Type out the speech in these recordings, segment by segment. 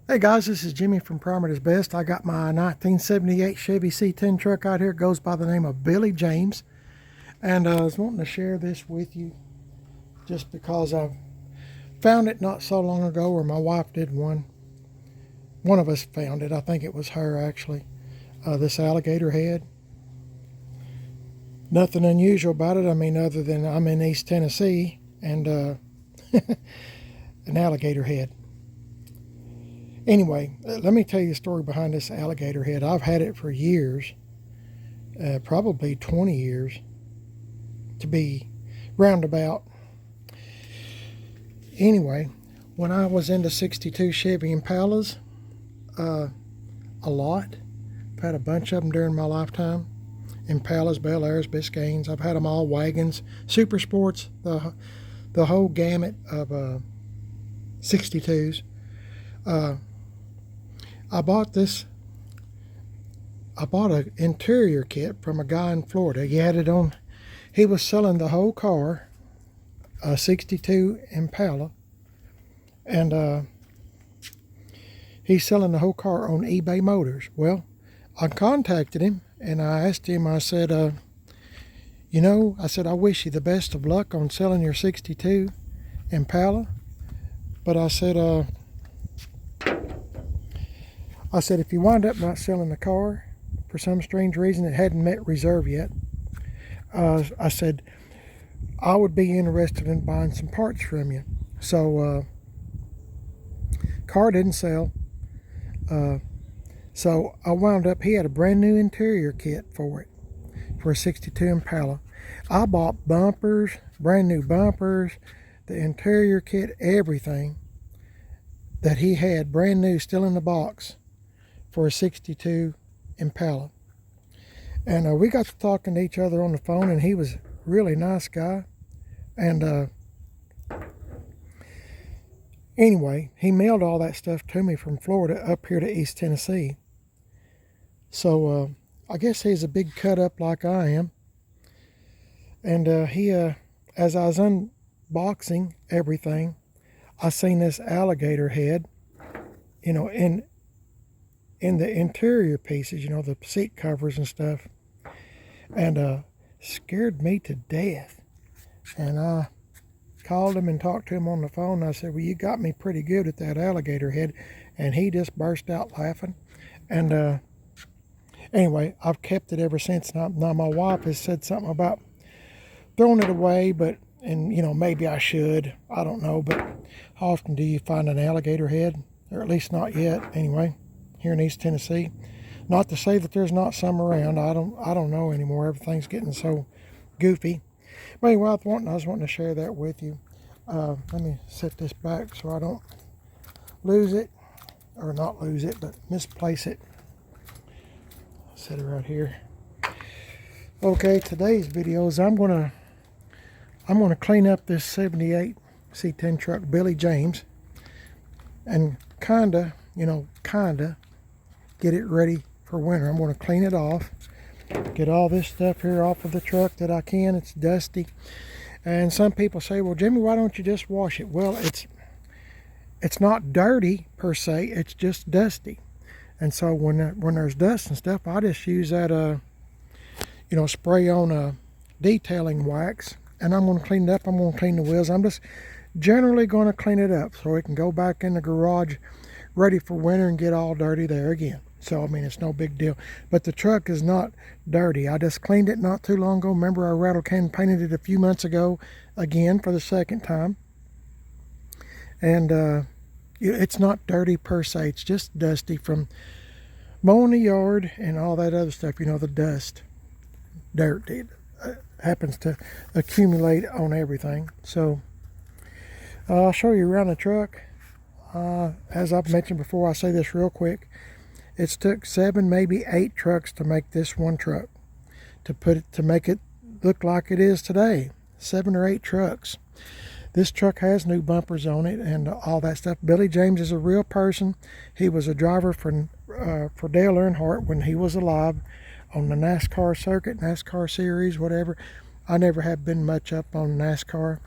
Hey guys, this is Jimmy from Primer is Best. I got my 1978 Chevy C10 truck out here. It goes by the name of Billy James. And I was wanting to share this with you just because I found it not so long ago, or my wife did one. One of us found it. I think it was her actually. This alligator head. Nothing unusual about it. I mean, other than I'm in East Tennessee and an alligator head. Anyway, let me tell you the story behind this alligator head. I've had it for years, probably 20 years to be roundabout. Anyway, when I was into 62 Chevy Impalas, a lot, I've had a bunch of them during my lifetime. Impalas, Bel Airs, Biscaynes, I've had them all, wagons, super sports, the whole gamut of 62s. I bought an interior kit from a guy in Florida. He had it on, he was selling the whole car, a 62 Impala, and he's selling the whole car on eBay Motors. Well, I contacted him and I asked him, I said, I wish you the best of luck on selling your 62 Impala, but I said, if you wind up not selling the car for some strange reason, it hadn't met reserve yet, I said, I would be interested in buying some parts from you. So, car didn't sell. So I wound up, he had a brand new interior kit for it, for a 62 Impala. I bought bumpers, brand new bumpers, the interior kit, everything that he had, brand new, still in the box, for a 62 Impala. And we got to talking to each other on the phone, and he was a really nice guy. And anyway, he mailed all that stuff to me from Florida up here to East Tennessee. So I guess he's a big cut up like I am. And he, as I was unboxing everything, I seen this alligator head, in the interior pieces, the seat covers and stuff, and scared me to death. And I called him and talked to him on the phone. And I said, well, you got me pretty good at that alligator head. And he just burst out laughing. And anyway, I've kept it ever since. Now my wife has said something about throwing it away, and maybe I should. I don't know, but how often do you find an alligator head? Or at least not yet, anyway, here in East Tennessee. Not to say that there's not some around. I don't know anymore. Everything's getting so goofy. But anyway, I was wanting to share that with you. Let me set this back so I don't lose it, or not lose it, but misplace it. Set it right here. Okay, today's video is I'm gonna clean up this 78 C10 truck, Billy James, and kinda get it ready for winter. I'm going to clean it off, get all this stuff here off of the truck that I can. It's dusty, and some people say, well, Jimmy, why don't you just wash it? Well, it's not dirty per se, it's just dusty. And so when there's dust and stuff, I just use that spray on detailing wax, and I'm going to clean it up. I'm going to clean the wheels. I'm just generally going to clean it up so it can go back in the garage ready for winter and get all dirty there again. So, I mean, it's no big deal. But the truck is not dirty. I just cleaned it not too long ago. Remember, I rattle can painted it a few months ago again for the second time. And it's not dirty per se. It's just dusty from mowing the yard and all that other stuff. The dust, dirt, it happens to accumulate on everything. So, I'll show you around the truck. As I've mentioned before, I'll say this real quick. It's took 7, maybe 8 trucks to make this one truck, to make it look like it is today. 7 or 8 trucks. This truck has new bumpers on it and all that stuff. Billy James is a real person. He was a driver for Dale Earnhardt when he was alive on the NASCAR circuit, NASCAR series, whatever. I never have been much up on NASCAR,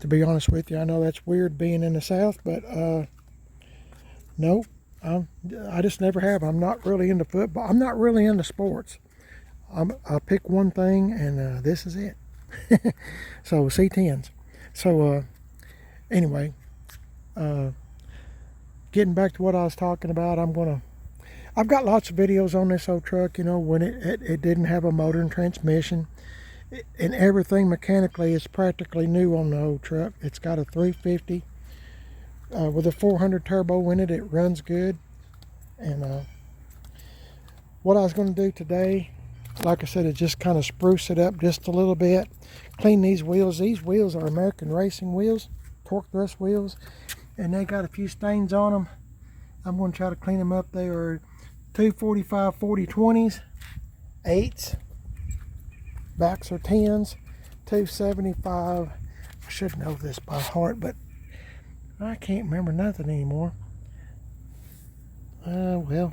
to be honest with you. I know that's weird being in the South, but Nope. I just never have. I'm not really into football. I'm not really into sports. I pick one thing, and this is it. So C10s. So anyway, getting back to what I was talking about, I've got lots of videos on this old truck, you know, when it didn't have a motor and transmission. And everything mechanically is practically new on the old truck. It's got a 350 with a 400 turbo in it. It runs good. And what I was going to do today, like I said, is just kind of spruce it up just a little bit. Clean these wheels. These wheels are American racing wheels, torque thrust wheels, and they got a few stains on them. I'm going to try to clean them up. They are 245 40/20s, 8s, backs are 10s, 275. I should know this by heart, but I can't remember nothing anymore. Well,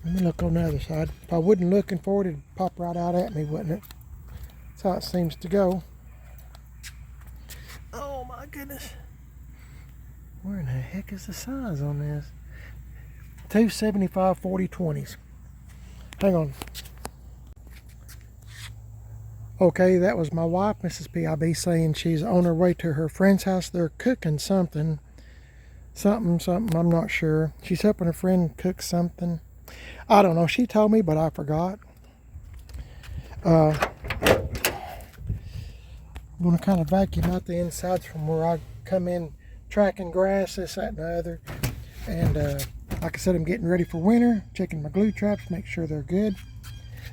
let me look on the other side. If I wasn't looking for it, it'd pop right out at me, wouldn't it? That's how it seems to go. Oh my goodness. Where in the heck is the size on this? 275 40/20s. Hang on. Okay, that was my wife, Mrs. PIB, saying she's on her way to her friend's house. They're cooking something. Something, I'm not sure. She's helping her friend cook something. I don't know. She told me, but I forgot. I'm going to kind of vacuum out the insides from where I come in tracking grass, this, that, and the other. And like I said, I'm getting ready for winter. Checking my glue traps, make sure they're good.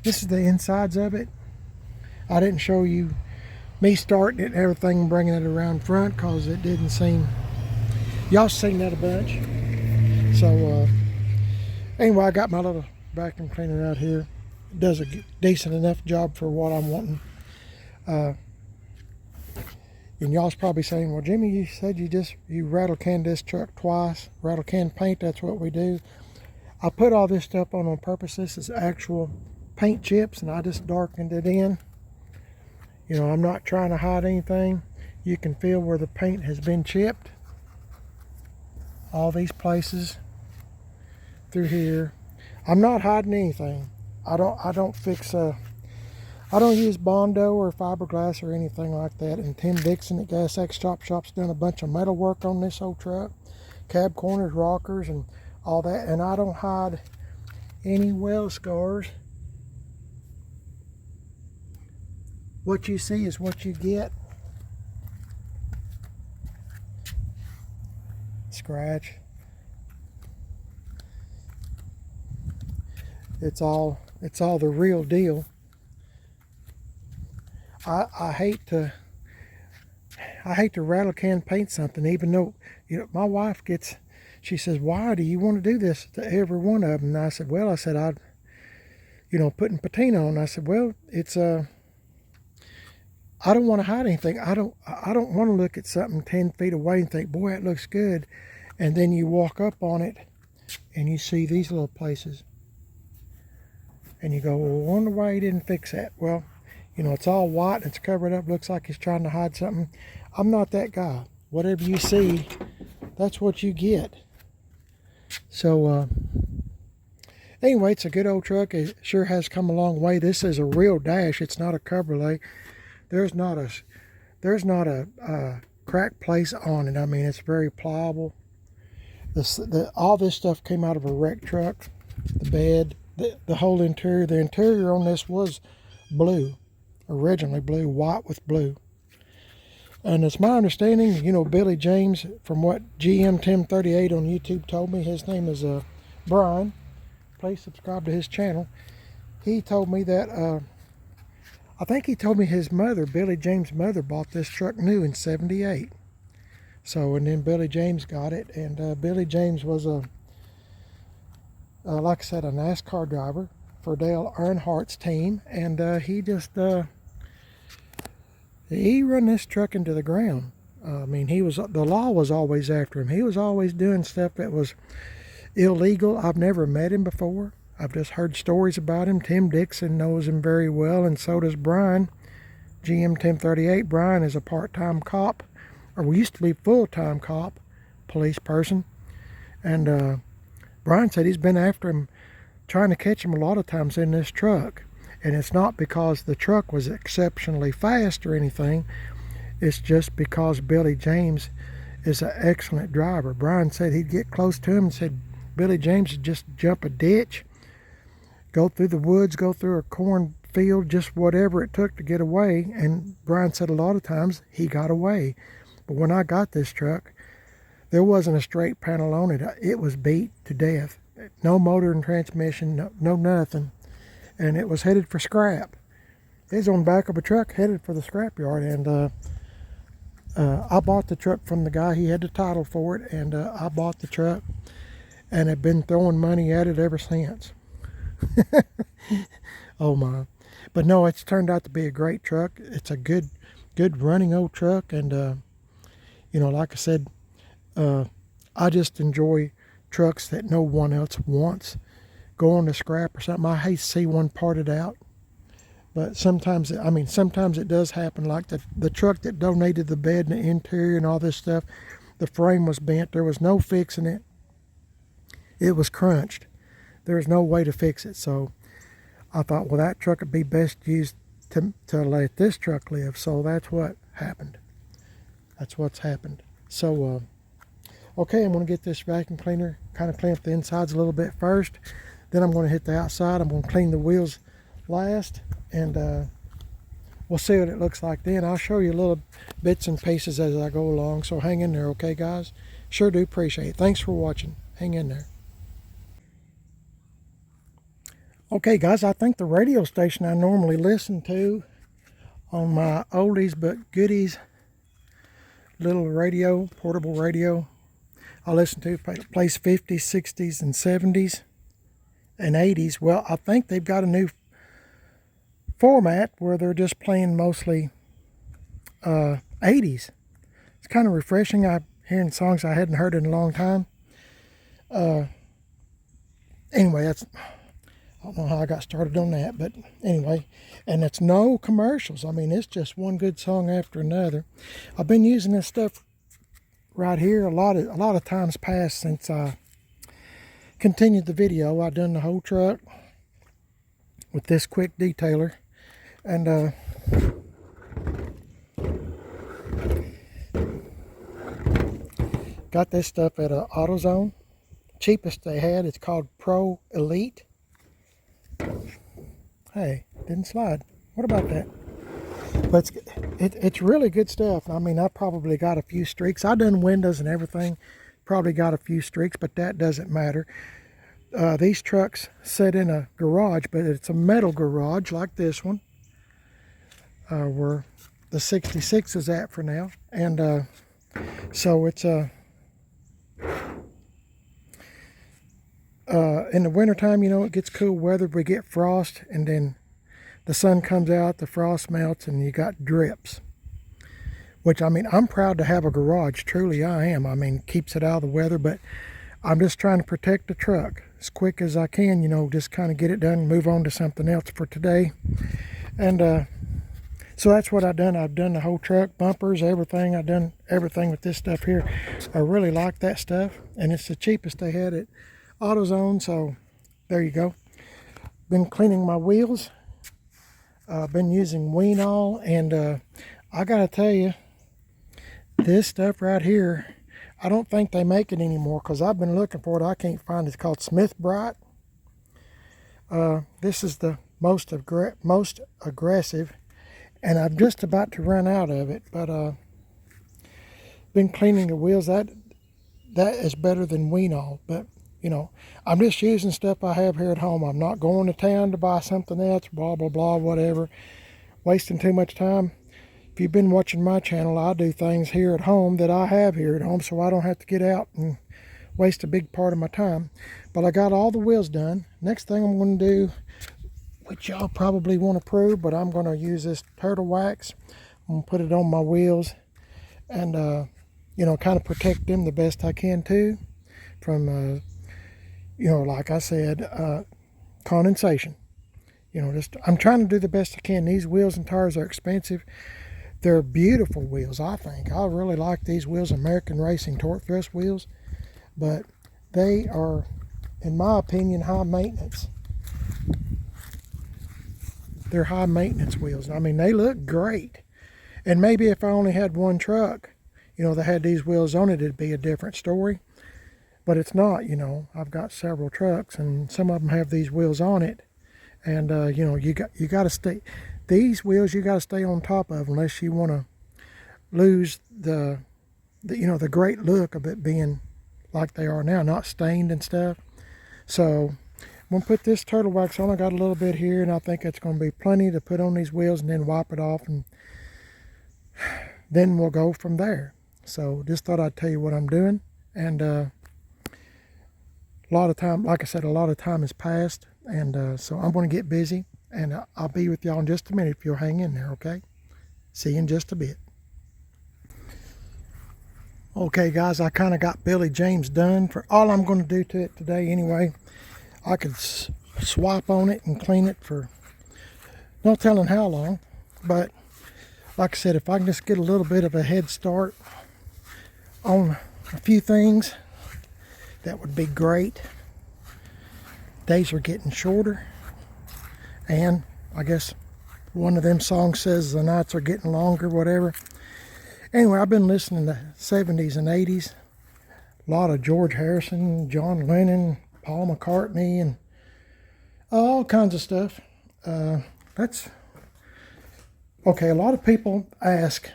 This is the insides of it. I didn't show you me starting it and everything and bringing it around front because it didn't seem... Y'all seen that a bunch. So anyway, I got my little vacuum cleaner out here. It does a decent enough job for what I'm wanting. And y'all's probably saying, well, Jimmy, you said you rattle canned this truck twice. Rattle can paint, that's what we do. I put all this stuff on purpose. This is actual paint chips, and I just darkened it in. You know, I'm not trying to hide anything. You can feel where the paint has been chipped. All these places through here. I'm not hiding anything. I don't fix I don't use Bondo or fiberglass or anything like that. And Tim Dixon at Gas X Chop Shop's done a bunch of metal work on this old truck. Cab corners, rockers, and all that. And I don't hide any weld scars. What you see is what you get. Scratch. It's all the real deal. I hate to rattle can paint something, even though, you know, my wife she says, why do you want to do this to every one of them? And I said, well, I'd, you know, putting patina on. I said, well, it's I don't want to hide anything. I don't want to look at something 10 feet away and think, boy, that looks good. And then you walk up on it and you see these little places. And you go, well, I wonder why he didn't fix that. Well, you know, it's all white and it's covered up. Looks like he's trying to hide something. I'm not that guy. Whatever you see, that's what you get. So, anyway, it's a good old truck. It sure has come a long way. This is a real dash. It's not a Cabriolet. There's not a crack place on it. I mean, it's very pliable. All this stuff came out of a wrecked truck. The bed, the whole interior. The interior on this was blue, originally blue, white with blue. And it's my understanding, you know, Billy James, from what GM 1038 on YouTube told me, his name is Bryan. Please subscribe to his channel. He told me that, I think he told me his mother, Billy James' mother, bought this truck new in '78. So, and then Billy James got it, and Billy James was like I said, a NASCAR driver for Dale Earnhardt's team, and he just, he run this truck into the ground. I mean, the law was always after him. He was always doing stuff that was illegal. I've never met him before. I've just heard stories about him. Tim Dixon knows him very well, and so does Bryan. GM 1038. Bryan is a part-time cop, or we used to be full-time cop, police person. And Bryan said he's been after him, trying to catch him a lot of times in this truck. And it's not because the truck was exceptionally fast or anything. It's just because Billy James is an excellent driver. Bryan said he'd get close to him and said Billy James would just jump a ditch, go through the woods, go through a cornfield, just whatever it took to get away. And Bryan said a lot of times he got away. But when I got this truck, there wasn't a straight panel on it. It was beat to death. No motor and transmission, no nothing. And it was headed for scrap. It was on the back of a truck headed for the scrapyard. And I bought the truck from the guy. He had the title for it. And I bought the truck and have been throwing money at it ever since. Oh my. But no, it's turned out to be a great truck. It's a good running old truck. And, you know, like I said, I just enjoy trucks that no one else wants. Go on to scrap or something. I hate to see one parted out. But sometimes, sometimes it does happen. Like the truck that donated the bed and the interior and all this stuff, the frame was bent. There was no fixing it. It was crunched. There was no way to fix it. So I thought, well, that truck would be best used to let this truck live. So that's what happened. That's what's happened. So, okay, I'm going to get this vacuum cleaner, kind of clean up the insides a little bit first. Then I'm going to hit the outside. I'm going to clean the wheels last. And we'll see what it looks like then. I'll show you little bits and pieces as I go along. So hang in there, okay, guys? Sure do appreciate it. Thanks for watching. Hang in there. Okay, guys, I think the radio station I normally listen to on my oldies but goodies little radio, portable radio, I listen to plays 50s, 60s, and 70s and 80s. Well, I think they've got a new format where they're just playing mostly 80s. It's kind of refreshing. I'm hearing songs I hadn't heard in a long time. Anyway, I don't know how I got started on that, but anyway, and it's no commercials. I mean, it's just one good song after another. I've been using this stuff right here a lot of times past since I continued the video. I've done the whole truck with this quick detailer, and got this stuff at AutoZone. Cheapest they had. It's called Pro Elite. Hey, didn't slide. What about that? But it's really good stuff. I mean, I probably got a few streaks. I done windows and everything. Probably got a few streaks, but that doesn't matter. These trucks sit in a garage, but it's a metal garage like this one, where the 66 is at for now. And so it's in the wintertime, you know, it gets cool weather. We get frost, and then the sun comes out, the frost melts, and you got drips. Which, I mean, I'm proud to have a garage. Truly, I am. I mean, keeps it out of the weather, but I'm just trying to protect the truck as quick as I can, you know, just kind of get it done and move on to something else for today. And so that's what I've done. I've done the whole truck, bumpers, everything. I've done everything with this stuff here. I really like that stuff, and it's the cheapest they had at AutoZone, so there you go. Been cleaning my wheels. Been using Wenol, and I gotta tell you, this stuff right here, I don't think they make it anymore because I've been looking for it. I can't find it. It's called Smith Bright. This is the most aggressive, and I'm just about to run out of it. But been cleaning the wheels. That is better than Wenol, but you know, I'm just using stuff I have here at home. I'm not going to town to buy something else, blah, blah, blah, whatever. Wasting too much time. If you've been watching my channel, I do things here at home that I have here at home, so I don't have to get out and waste a big part of my time. But I got all the wheels done. Next thing I'm going to do, which y'all probably won't approve, but I'm going to use this turtle wax. I'm going to put it on my wheels and, you know, kind of protect them the best I can too from you know, like I said, condensation. You know, just I'm trying to do the best I can. These wheels and tires are expensive. They're beautiful wheels, I think. I really like these wheels, American Racing torque thrust wheels. But they are, in my opinion, high maintenance. They're high maintenance wheels. I mean, they look great. And maybe if I only had one truck, you know, that had these wheels on it, it'd be a different story. But it's not, you know. I've got several trucks, and some of them have these wheels on it. And you know, you got to stay. These wheels you got to stay on top of, unless you want to lose the you know, the great look of it being like they are now, not stained and stuff. So I'm gonna put this turtle wax on. I got a little bit here, and I think it's gonna be plenty to put on these wheels, and then wipe it off, and then we'll go from there. So just thought I'd tell you what I'm doing. And a lot of time, like I said, a lot of time has passed, and so I'm going to get busy, and I'll be with y'all in just a minute if you'll hang in there, okay? See you in just a bit. Okay, guys, I kind of got Billy James done. For all I'm going to do to it today anyway, I could swap on it and clean it for no telling how long. But like I said, if I can just get a little bit of a head start on a few things, that would be great. Days are getting shorter, and I guess one of them songs says the nights are getting longer, whatever. Anyway, I've been listening to 70s and 80s. A lot of George Harrison, John Lennon, Paul McCartney, and all kinds of stuff. That's okay. A lot of people ask,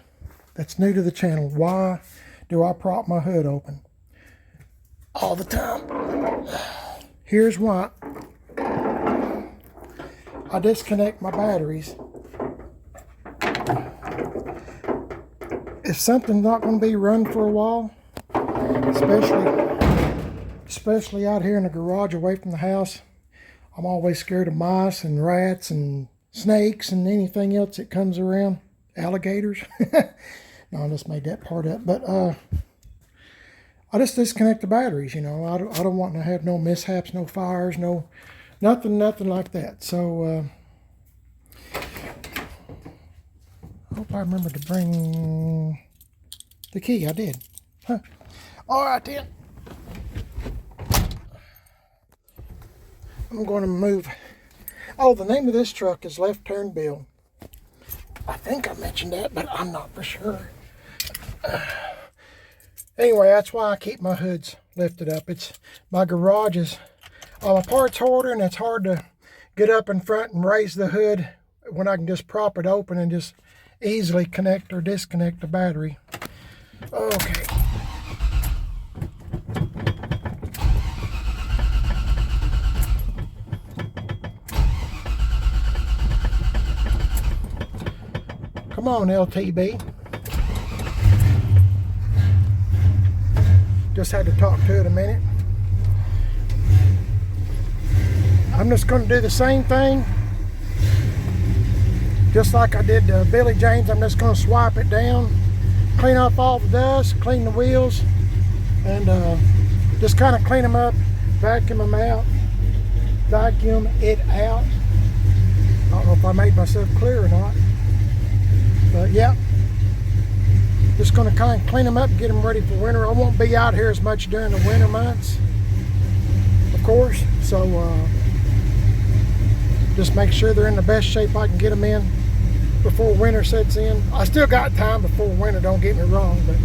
that's new to the channel, why do I prop my hood open all the time? Here's why. I disconnect my batteries. If something's not going to be run for a while, especially out here in the garage away from the house, I'm always scared of mice and rats and snakes and anything else that comes around. Alligators. No, I just made that part up. But I just disconnect the batteries, you know. I don't want to have no mishaps, no fires, no nothing like that. So I hope I remember to bring the key. I did. Huh. All right then. I'm going to move. Oh, the name of this truck is Left Turn Bill. I think I mentioned that, but I'm not for sure. Anyway, that's why I keep my hoods lifted up. It's my garage is my parts hoarder, and it's hard to get up in front and raise the hood when I can just prop it open and just easily connect or disconnect the battery. Okay. Come on, LTB. Just had to talk to it a minute. I'm just going to do the same thing. Just like I did to Billy James, I'm just going to swipe it down, clean off all the dust, clean the wheels, and just kind of clean them up, vacuum them out, vacuum it out. I don't know if I made myself clear or not, but yeah. Just going to kind of clean them up and get them ready for winter. I won't be out here as much during the winter months, of course, so just make sure they're in the best shape I can get them in before winter sets in. I still got time before winter, don't get me wrong, but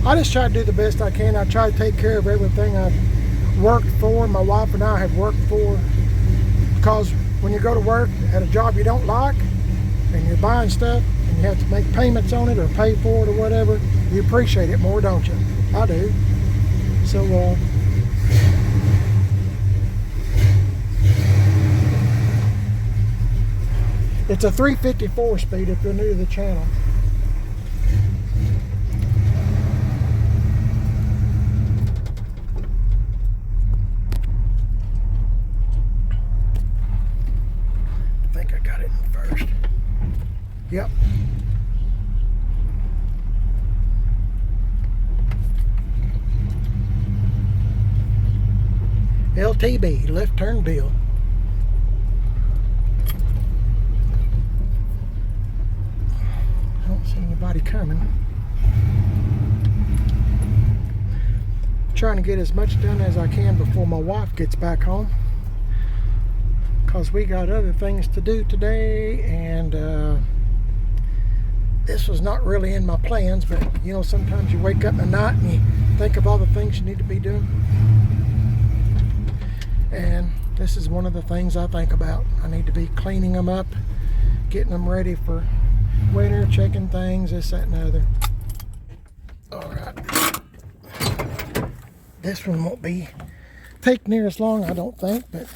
I just try to do the best I can. I try to take care of everything I've worked for, my wife and I have worked for, because when you go to work at a job you don't like and you're buying stuff and you have to make payments on it or pay for it or whatever, you appreciate it more, don't you? I do. So it's a 354 speed if you're new to the channel. I think I got it in first. Yep. LTB, left turn Bill. I don't see anybody coming. trying to get as much done as I can before my wife gets back home, because we got other things to do today, and this was not really in my plans, but you know, sometimes you wake up in the night and you think of all the things you need to be doing, and this is one of the things I think about. I need to be cleaning them up, getting them ready for winter, checking things, this, that, and the other. All right, this one won't take near as long, I don't think, but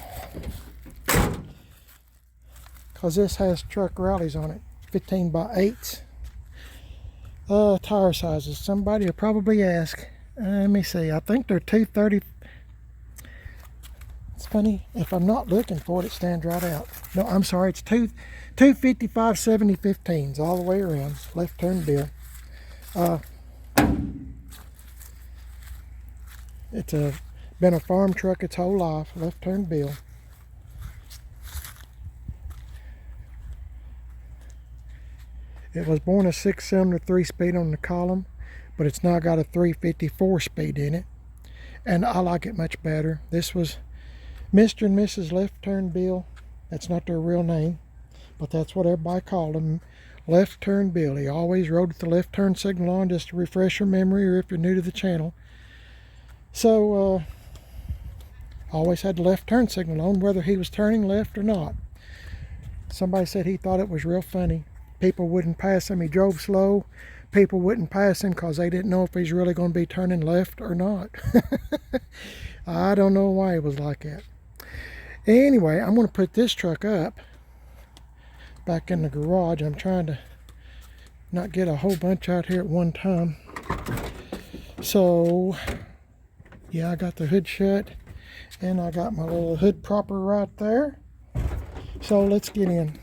because this has truck rallies on it, 15 by 8s. Tire sizes, somebody will probably ask. Let me see, I think they're 230. It's funny, if I'm not looking for it, it stands right out. No, I'm sorry, it's 255 70 15s all the way around, left turn bill. It's been a farm truck its whole life, left turn bill. It was born a 6-cylinder 3-speed on the column, but it's now got a 354 speed in it, and I like it much better. This was Mr. and Mrs. Left Turn Bill. That's not their real name, but that's what everybody called them, Left Turn Bill. He always rode with the left turn signal on, just to refresh your memory, or if you're new to the channel. So, always had the left turn signal on, whether he was turning left or not. Somebody said he thought it was real funny. People wouldn't pass him. He drove slow. People wouldn't pass him because they didn't know if he's really going to be turning left or not. I don't know why it was like that. Anyway, I'm going to put this truck up back in the garage. I'm trying to not get a whole bunch out here at one time. So, yeah, I got the hood shut, and I got my little hood propper right there. So let's get in.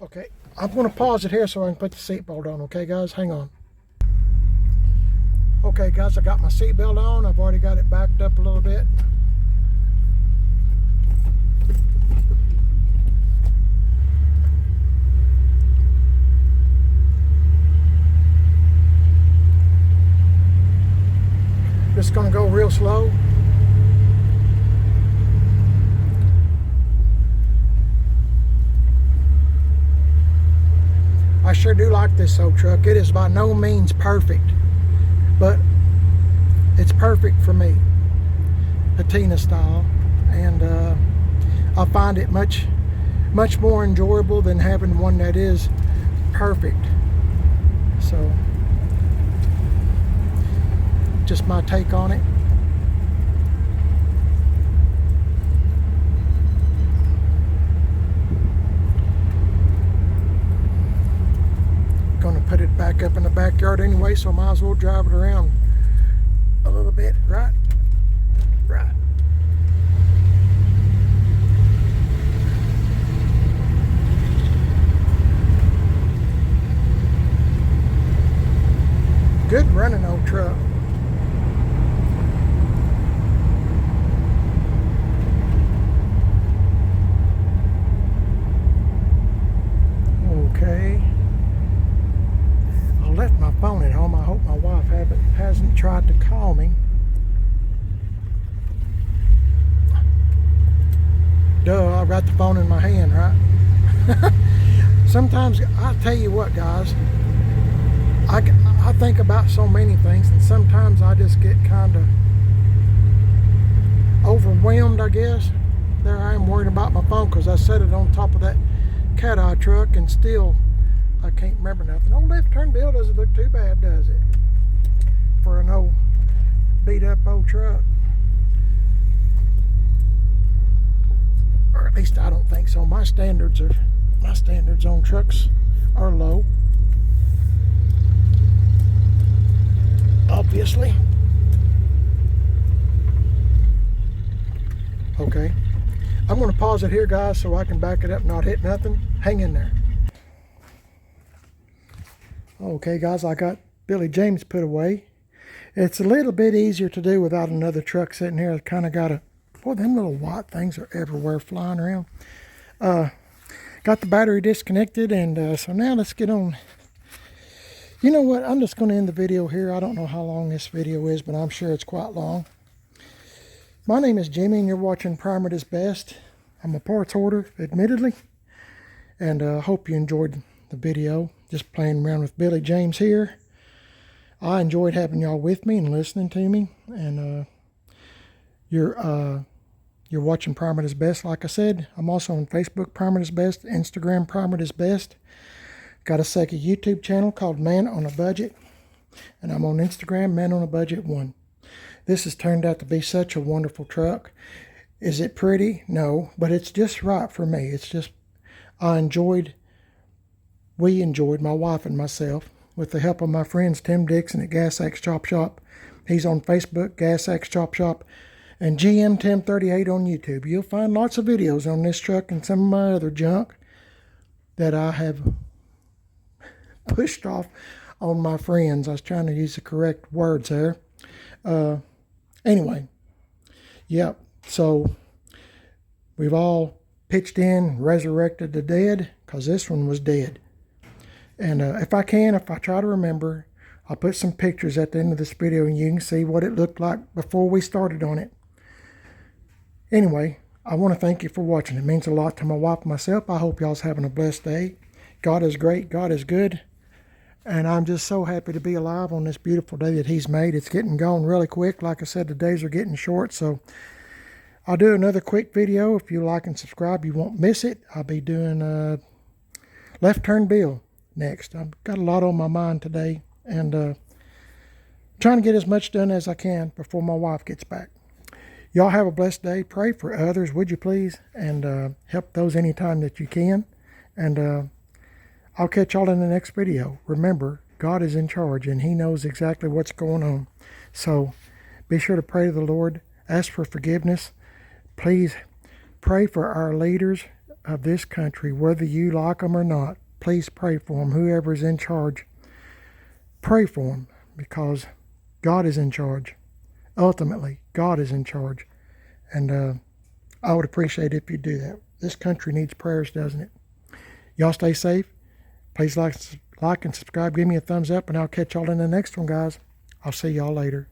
Okay, I'm going to pause it here so I can put the seatbelt on, okay guys? Hang on. Okay guys, I got my seatbelt on. I've already got it backed up a little bit. Just going to go real slow. I sure do like this old truck. It is by no means perfect, but it's perfect for me, patina style, and I find it much more enjoyable than having one that is perfect. So, just my take on it. Gonna put it back up in the backyard anyway, so I might as well drive it around a little bit, right? Right. Good running old truck. Okay. I left my phone at home. I hope my wife hasn't tried to call me. Duh, I've got the phone in my hand, right? Sometimes, I tell you what guys, I think about so many things, and sometimes I just get kind of overwhelmed, I guess. There I am worried about my phone because I set it on top of that cat-eye truck, and still I can't remember nothing. Old left turn bill doesn't look too bad, does it? For an old beat up old truck. Or at least I don't think so. My standards on trucks are low. Obviously. Okay. I'm going to pause it here, guys, so I can back it up and not hit nothing. Hang in there. Okay, guys, I got Billy James put away. It's a little bit easier to do without another truck sitting here. I kind of got a... Boy, them little white things are everywhere flying around. Got the battery disconnected, and so now let's get on You know what? I'm just going to end the video here. I don't know how long this video is, but I'm sure it's quite long. My name is Jimmy, and you're watching Primer is Best. I'm a parts hoarder, admittedly, and I hope you enjoyed the video. Just playing around with Billy James here. I enjoyed having y'all with me and listening to me, and you're watching Primer is Best. Like I said, I'm also on Facebook, Primer is Best, Instagram, Primer is Best. Got a second YouTube channel called Man on a Budget, and I'm on Instagram, Man on a Budget 1. This has turned out to be such a wonderful truck. Is it pretty? No, but it's just right for me. It's just, we enjoyed, my wife and myself, with the help of my friends Tim Dixon at Gas Axe Chop Shop. He's on Facebook, Gas Axe Chop Shop, and GM Tim 38 on YouTube. You'll find lots of videos on this truck and some of my other junk that I have pushed off on my friends. I was trying to use the correct words there. Anyway, yep. So we've all pitched in, resurrected the dead, because this one was dead. And if I try to remember, I'll put some pictures at the end of this video and you can see what it looked like before we started on it. Anyway, I want to thank you for watching. It means a lot to my wife and myself. I hope y'all's having a blessed day. God is great. God is good. And I'm just so happy to be alive on this beautiful day that he's made. It's getting gone really quick. Like I said, the days are getting short. So I'll do another quick video. If you like and subscribe, you won't miss it. I'll be doing Left Turn Bill next. I've got a lot on my mind today. And trying to get as much done as I can before my wife gets back. Y'all have a blessed day. Pray for others, would you please? And help those anytime that you can. And I'll catch y'all in the next video. Remember, God is in charge and he knows exactly what's going on. So be sure to pray to the Lord. Ask for forgiveness. Please pray for our leaders of this country, whether you like them or not. Please pray for them. Whoever's in charge, pray for them, because God is in charge. Ultimately, God is in charge. And I would appreciate it if you do that. This country needs prayers, doesn't it? Y'all stay safe. Please like and subscribe. Give me a thumbs up, and I'll catch y'all in the next one, guys. I'll see y'all later.